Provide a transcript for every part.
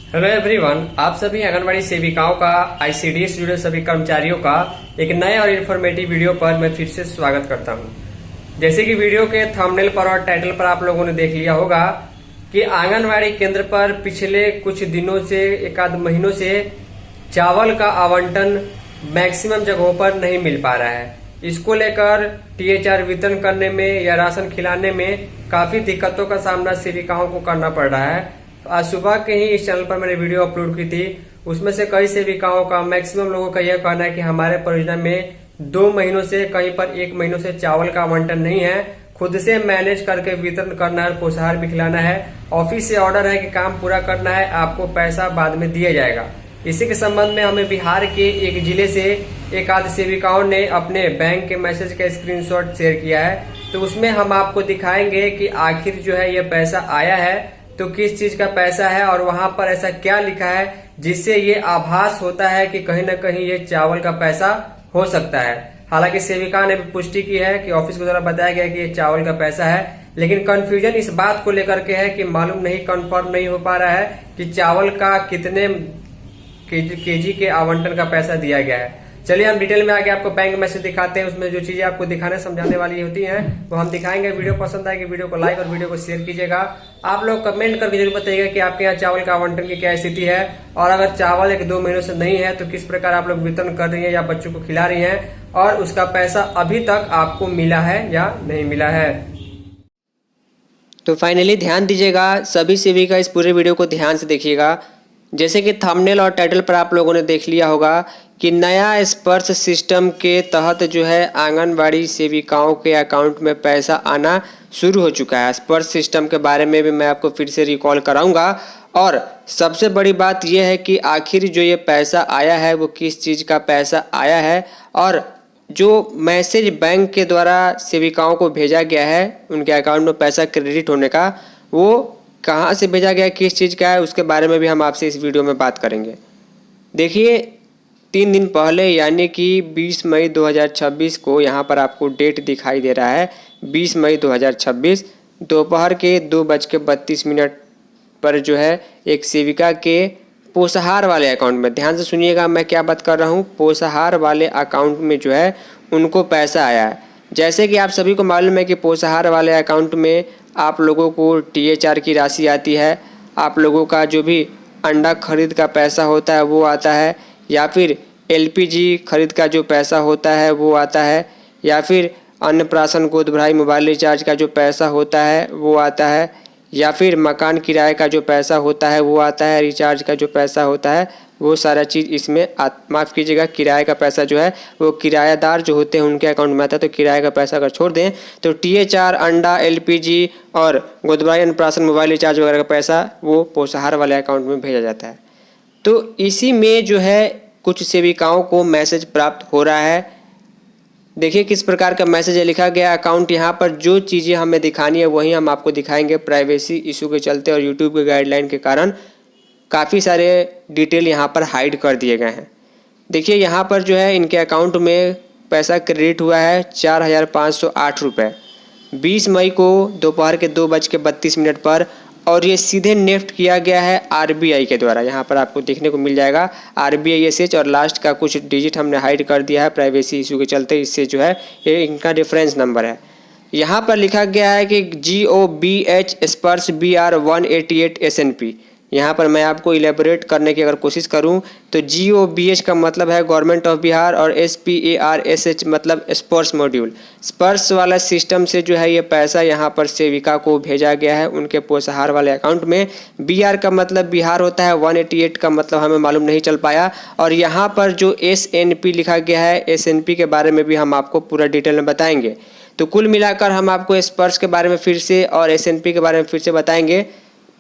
Hello everyone, आप सभी आंगनबाड़ी सेविकाओं का आईसीडीएस जुड़े सभी कर्मचारियों का एक नए और इन्फॉर्मेटिव वीडियो पर मैं फिर से स्वागत करता हूं। जैसे कि वीडियो के थंबनेल पर और टाइटल पर आप लोगों ने देख लिया होगा कि आंगनबाड़ी केंद्र पर पिछले कुछ दिनों से एक आध महीनों से चावल का आवंटन मैक्सिमम जगहों पर नहीं मिल पा रहा है। इसको लेकर टीएचआर वितरण करने में या राशन खिलाने में काफी दिक्कतों का सामना सेविकाओं को करना पड़ रहा है। आज सुबह के ही इस चैनल पर मैंने वीडियो अपलोड की थी, उसमें से कई सेविकाओं का मैक्सिमम लोगों का यह कहना है कि हमारे परियोजना में 2 महीनों से कहीं पर 1 महीनों से चावल का आवंटन नहीं है, खुद से मैनेज करके वितरण करना है, पोषाहार भी खिलाना है, ऑफिस से ऑर्डर है कि काम पूरा करना है, आपको पैसा बाद में दिया जाएगा। इसी के संबंध में हमें बिहार के एक जिले से एक आध सेविकाओं ने अपने बैंक के मैसेज का स्क्रीनशॉट शेयर किया है, तो उसमें हम आपको दिखाएंगे कि आखिर जो है ये पैसा आया है तो किस चीज का पैसा है और वहां पर ऐसा क्या लिखा है जिससे ये आभास होता है कि कहीं ना कहीं ये चावल का पैसा हो सकता है। हालांकि सेविका ने भी पुष्टि की है कि ऑफिस के द्वारा बताया गया कि ये चावल का पैसा है, लेकिन कंफ्यूजन इस बात को लेकर के है कि मालूम नहीं, कंफर्म नहीं हो पा रहा है कि चावल का कितने केजी के आवंटन का पैसा दिया गया है। चलिए हम डिटेल में आगे आपको बैंक मैसेज दिखाते हैं, उसमें जो चीजें आपको दिखाने समझाने वाली होती हैं वो हम दिखाएंगे। वीडियो पसंद आएगी वीडियो को लाइक और वीडियो को शेयर कीजिएगा। आप लोग कमेंट करके जरूर बताइएगा कि आपके यहाँ चावल का आवंटन की क्या स्थिति है, और अगर चावल 1-2 महीनों से नहीं है तो किस प्रकार आप लोग वितरण कर रही है या बच्चों को खिला रही है, और उसका पैसा अभी तक आपको मिला है या नहीं मिला है। तो फाइनली ध्यान दीजिएगा, सभी सेविका इस पूरे वीडियो को ध्यान से देखिएगा। जैसे कि थंबनेल और टाइटल पर आप लोगों ने देख लिया होगा कि नया स्पर्श सिस्टम के तहत जो है आंगनबाड़ी सेविकाओं के अकाउंट में पैसा आना शुरू हो चुका है। स्पर्श सिस्टम के बारे में भी मैं आपको फिर से रिकॉल कराऊंगा, और सबसे बड़ी बात यह है कि आखिर जो ये पैसा आया है वो किस चीज़ का पैसा आया है, और जो मैसेज बैंक के द्वारा सेविकाओं को भेजा गया है उनके अकाउंट में पैसा क्रेडिट होने का, वो कहाँ से भेजा गया, किस चीज़ का है, उसके बारे में भी हम आपसे इस वीडियो में बात करेंगे। देखिए 3 दिन पहले यानी कि 20 मई 2026 को यहाँ पर आपको डेट दिखाई दे रहा है 20 मई 2026 दोपहर के 2:32 पर जो है एक सेविका के पोषाहार वाले अकाउंट में, ध्यान से सुनिएगा मैं क्या बात कर रहा हूँ, पोषाहार वाले अकाउंट में जो है उनको पैसा आया है। जैसे कि आप सभी को मालूम है कि पोषाहार वाले अकाउंट में आप लोगों को टीएचआर की राशि आती है, आप लोगों का जो भी अंडा खरीद का पैसा होता है वो आता है, या फिर एलपीजी खरीद का जो पैसा होता है वो आता है, या फिर अन्नप्राशन गोद भराई मोबाइल रिचार्ज का जो पैसा होता है वो आता है, या फिर मकान किराए का जो पैसा होता है वो आता है, रिचार्ज का जो पैसा होता है वो सारा चीज़ इसमें माफ़ कीजिएगा, किराए का पैसा जो है वो किराएदार जो होते हैं उनके अकाउंट में आता है। तो किराए का पैसा अगर छोड़ दें तो टीएचआर, अंडा, एलपीजी और गोद भराई अन्नप्राशन मोबाइल रिचार्ज वगैरह का पैसा वो पोषाहार वाले अकाउंट में भेजा जाता है। तो इसी में जो है कुछ सेविकाओं को मैसेज प्राप्त हो रहा है। देखिए किस प्रकार का मैसेज है, लिखा गया अकाउंट, यहाँ पर जो चीज़ें हमें दिखानी है वही हम आपको दिखाएंगे। प्राइवेसी इशू के चलते और यूट्यूब के गाइडलाइन के कारण काफ़ी सारे डिटेल यहाँ पर हाइड कर दिए गए हैं। देखिए यहाँ पर जो है इनके अकाउंट में पैसा क्रेडिट हुआ है 4,508 रुपये 20 मई को दोपहर के 2:32 पर, और ये सीधे नेफ्ट किया गया है आरबीआई के द्वारा। यहाँ पर आपको देखने को मिल जाएगा RBISH, और लास्ट का कुछ डिजिट हमने हाइड कर दिया है प्राइवेसी इशू के चलते, इससे जो है ये इनका रेफरेंस नंबर है। यहाँ पर लिखा गया है कि GOBH स्पर्श BR 188 SNP। यहाँ पर मैं आपको इलेबोरेट करने की अगर कोशिश करूँ तो GOBH का मतलब है गवर्नमेंट ऑफ बिहार, और SPARSH मतलब स्पर्श मॉड्यूल। स्पर्श वाला सिस्टम से जो है ये पैसा यहाँ पर सेविका को भेजा गया है उनके पोषाहार वाले अकाउंट में। BR का मतलब बिहार होता है, 188 का मतलब हमें मालूम नहीं चल पाया, और यहाँ पर जो SNP लिखा गया है SNP के बारे में भी हम आपको पूरा डिटेल में बताएंगे। तो कुल मिलाकर हम आपको स्पर्श के बारे में फिर से और SNP के बारे में फिर से बताएंगे।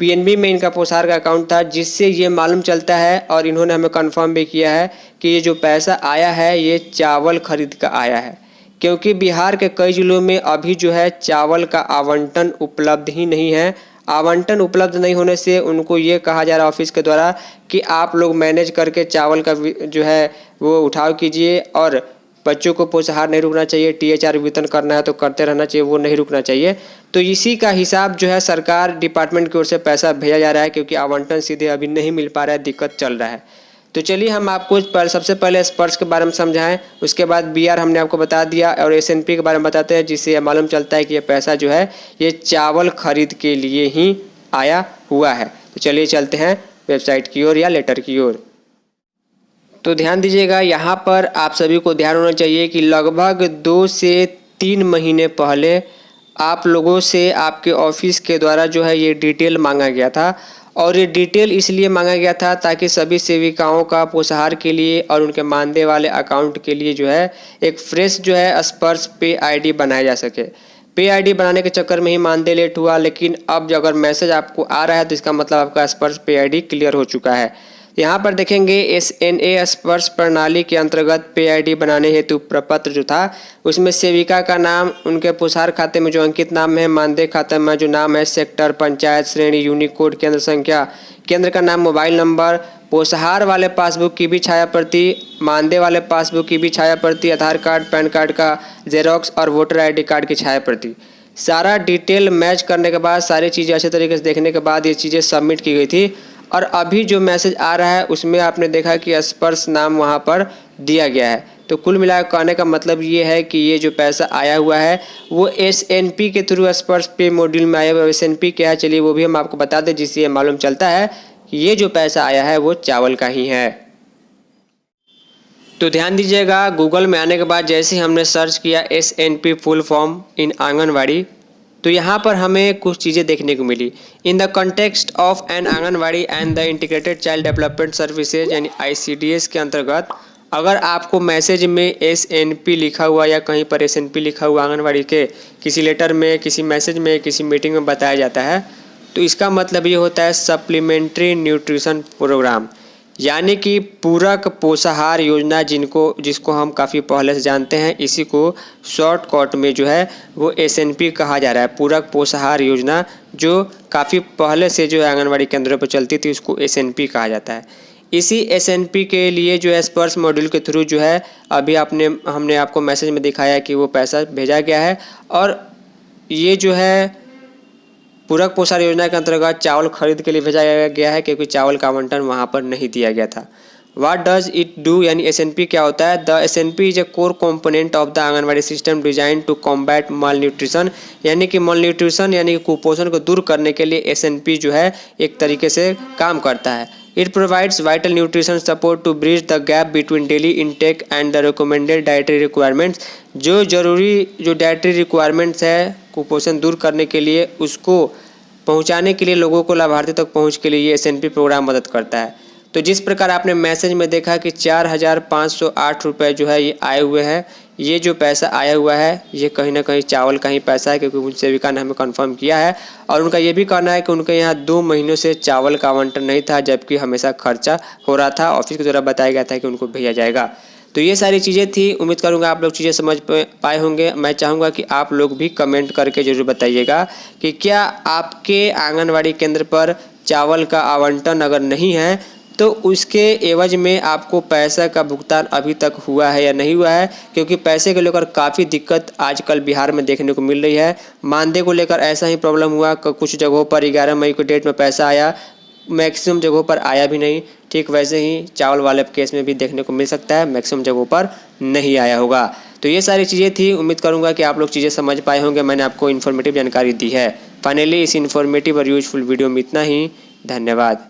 PNB में इनका पोषाहार का अकाउंट था, जिससे ये मालूम चलता है और इन्होंने हमें कंफर्म भी किया है कि ये जो पैसा आया है ये चावल खरीद का आया है, क्योंकि बिहार के कई जिलों में अभी जो है चावल का आवंटन उपलब्ध ही नहीं है। आवंटन उपलब्ध नहीं होने से उनको ये कहा जा रहा है ऑफिस के द्वारा कि आप लोग मैनेज करके चावल का जो है वो उठाव कीजिए और बच्चों को पोषाहार नहीं रुकना चाहिए, THR वेतन करना है तो करते रहना चाहिए, वो नहीं रुकना चाहिए। तो इसी का हिसाब जो है सरकार डिपार्टमेंट की ओर से पैसा भेजा जा रहा है, क्योंकि आवंटन सीधे अभी नहीं मिल पा रहा है, दिक्कत चल रहा है। तो चलिए हम आपको सबसे पहले स्पर्श के बारे में समझाएं, उसके बाद BR हमने आपको बता दिया और SNP के बारे में बताते हैं, जिससे मालूम चलता है कि ये पैसा जो है ये चावल खरीद के लिए ही आया हुआ है। तो चलिए चलते हैं वेबसाइट की ओर या लेटर की ओर। तो ध्यान दीजिएगा, यहाँ पर आप सभी को ध्यान होना चाहिए कि लगभग 2 से 3 महीने पहले आप लोगों से आपके ऑफिस के द्वारा जो है ये डिटेल मांगा गया था। और ये डिटेल इसलिए मांगा गया था ताकि सभी सेविकाओं का पोषाहार के लिए और उनके मानदेय वाले अकाउंट के लिए जो है एक फ्रेश जो है स्पर्श पे ID बनाया जा सके। पे ID बनाने के चक्कर में ही मानदेय लेट हुआ, लेकिन अब अगर मैसेज आपको आ रहा है तो इसका मतलब आपका स्पर्श पे ID क्लियर हो चुका है। यहाँ पर देखेंगे SNA स्पर्श प्रणाली के अंतर्गत पे ID बनाने हेतु प्रपत्र जो था उसमें सेविका का नाम, उनके पोषाहार खाते में जो अंकित नाम है, मानदेय खाते में जो नाम है, सेक्टर, पंचायत, श्रेणी, यूनिकोड, केंद्र संख्या, केंद्र का नाम, मोबाइल नंबर, पोषाहार वाले पासबुक की भी छाया प्रति, मानदेय वाले पासबुक की भी छाया प्रति, आधार कार्ड, पैन कार्ड का जेरोक्स और वोटर ID कार्ड की छाया प्रति, सारा डिटेल मैच करने के बाद, सारी चीज़ें अच्छे तरीके से देखने के बाद ये चीज़ें सबमिट की गई थी। और अभी जो मैसेज आ रहा है उसमें आपने देखा कि स्पर्श नाम वहाँ पर दिया गया है। तो कुल मिलाकर कहने का मतलब ये है कि ये जो पैसा आया हुआ है वो SNP के थ्रू स्पर्श पे मॉड्यूल में आया हुआ है। SNP क्या है चलिए वो भी हम आपको बता दें, जिससे ये मालूम चलता है कि ये जो पैसा आया है वो चावल का ही है। तो ध्यान दीजिएगा, गूगल में आने के बाद जैसे ही हमने सर्च किया SNP full form in anganwadi, तो यहाँ पर हमें कुछ चीज़ें देखने को मिली। In the context of an anganwadi and the integrated child development services यानी ICDS के अंतर्गत अगर आपको मैसेज में SNP लिखा हुआ या कहीं पर SNP लिखा हुआ आंगनवाड़ी के किसी लेटर में, किसी मैसेज में, किसी मीटिंग में बताया जाता है, तो इसका मतलब ये होता है सप्लीमेंट्री न्यूट्रिशन प्रोग्राम, यानी कि पूरक पोषाहार योजना, जिसको हम काफ़ी पहले से जानते हैं। इसी को शॉर्टकट में जो है वो SNP कहा जा रहा है, पूरक पोषाहार योजना, जो काफ़ी पहले से जो है आंगनवाड़ी केंद्रों पर चलती थी, उसको SNP कहा जाता है। इसी SNP के लिए जो है स्पर्श मॉड्यूल के थ्रू जो है अभी हमने आपको मैसेज में दिखाया कि वो पैसा भेजा गया है। और ये जो है पूरक पोषाहार योजना के अंतर्गत चावल खरीद के लिए भेजा गया है, क्योंकि चावल का आवंटन वहाँ पर नहीं दिया गया था। व्हाट डज इट डू यानी SNP क्या होता है? The SNP is a core component of the Anganwadi system designed to combat malnutrition, यानी कि माल न्यूट्रिशन यानी कि कुपोषण को दूर करने के लिए SNP जो है एक तरीके से काम करता है। It provides vital nutrition support to bridge the gap between daily intake and the recommended dietary requirements, जो डाइटरी रिक्वायरमेंट्स है कुपोषण दूर करने के लिए, उसको पहुंचाने के लिए लोगों को लाभार्थी तक पहुंच के लिए ये SNP प्रोग्राम मदद करता है। तो जिस प्रकार आपने मैसेज में देखा कि 4,508 रुपये जो है ये आए हुए हैं, ये जो पैसा आया हुआ है ये कहीं ना कहीं चावल का ही पैसा है, क्योंकि उन सेविका ने हमें कंफर्म किया है। और उनका ये भी कहना है कि उनके यहाँ 2 महीनों से चावल का आवंटन नहीं था, जबकि हमेशा खर्चा हो रहा था। ऑफिस के द्वारा बताया गया था कि उनको भेजा जाएगा। तो ये सारी चीज़ें थी, उम्मीद करूँगा आप लोग चीज़ें समझ पाए होंगे। मैं चाहूँगा कि आप लोग भी कमेंट करके ज़रूर बताइएगा कि क्या आपके आंगनवाड़ी केंद्र पर चावल का आवंटन अगर नहीं है तो उसके एवज में आपको पैसा का भुगतान अभी तक हुआ है या नहीं हुआ है, क्योंकि पैसे को लेकर काफ़ी दिक्कत आजकल बिहार में देखने को मिल रही है। मानदेय को लेकर ऐसा ही प्रॉब्लम हुआ, कुछ जगहों पर 11 मई को डेट में पैसा आया, मैक्सिमम जगहों पर आया भी नहीं। ठीक वैसे ही चावल वाले केस में भी देखने को मिल सकता है, मैक्सिमम जगहों पर नहीं आया होगा। तो ये सारी चीज़ें थी, उम्मीद करूंगा कि आप लोग चीज़ें समझ पाए होंगे। मैंने आपको इन्फॉर्मेटिव जानकारी दी है। फाइनली इस इन्फॉर्मेटिव और यूजफुल वीडियो में इतना ही। धन्यवाद।